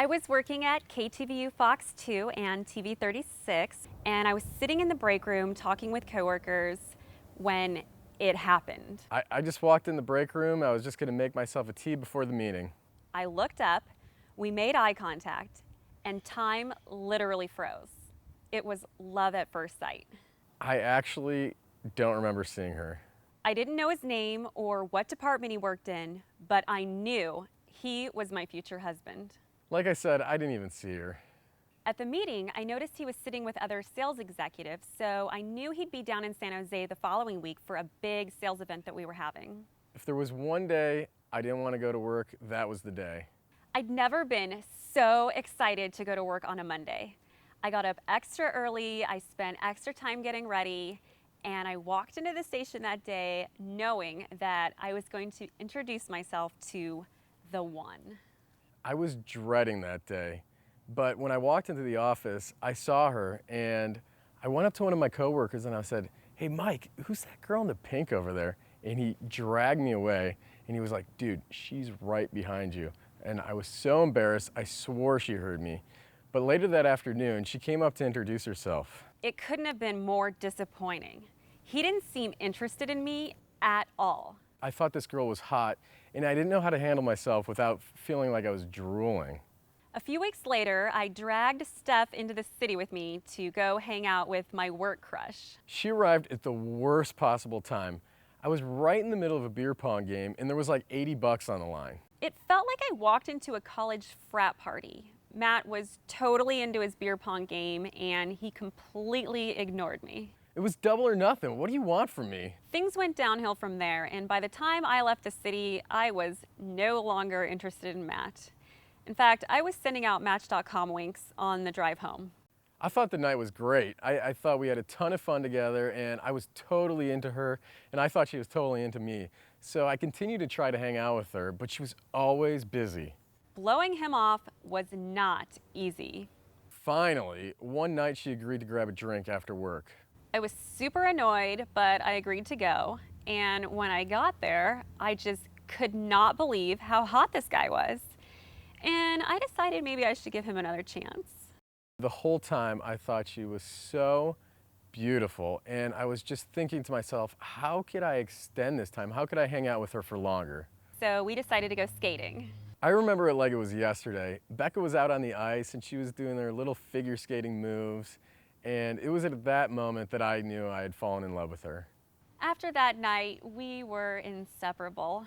I was working at KTVU Fox 2 and TV 36, and I was sitting in the break room talking with coworkers when it happened. I just walked in the break room. I was just going to make myself a tea before the meeting. I looked up, we made eye contact, and time literally froze. It was love at first sight. I actually don't remember seeing her. I didn't know his name or what department he worked in, but I knew he was my future husband. Like I said, I didn't even see her. At the meeting, I noticed he was sitting with other sales executives, so I knew he'd be down in San Jose the following week for a big sales event that we were having. If there was one day I didn't want to go to work, that was the day. I'd never been so excited to go to work on a Monday. I got up extra early, I spent extra time getting ready, and I walked into the station that day knowing that I was going to introduce myself to the one. I was dreading that day, but when I walked into the office, I saw her and I went up to one of my coworkers and I said, "Hey Mike, who's that girl in the pink over there?" And he dragged me away and he was like, "Dude, she's right behind you." And I was so embarrassed, I swore she heard me. But later that afternoon, she came up to introduce herself. It couldn't have been more disappointing. He didn't seem interested in me at all. I thought this girl was hot, and I didn't know how to handle myself without feeling like I was drooling. A few weeks later, I dragged Steph into the city with me to go hang out with my work crush. She arrived at the worst possible time. I was right in the middle of a beer pong game, and there was like $80 on the line. It felt like I walked into a college frat party. Matt was totally into his beer pong game, and he completely ignored me. It was double or nothing. What do you want from me? Things went downhill from there, and by the time I left the city, I was no longer interested in Matt. In fact, I was sending out Match.com winks on the drive home. I thought the night was great. I thought we had a ton of fun together, and I was totally into her, and I thought she was totally into me. So I continued to try to hang out with her, but she was always busy. Blowing him off was not easy. Finally, one night she agreed to grab a drink after work. I was super annoyed, but I agreed to go. And when I got there, I just could not believe how hot this guy was. And I decided maybe I should give him another chance. The whole time I thought she was so beautiful, and I was just thinking to myself, how could I extend this time? How could I hang out with her for longer? So we decided to go skating. I remember it like it was yesterday. Becca was out on the ice and she was doing her little figure skating moves, and it was at that moment that I knew I had fallen in love with her. After that night, we were inseparable.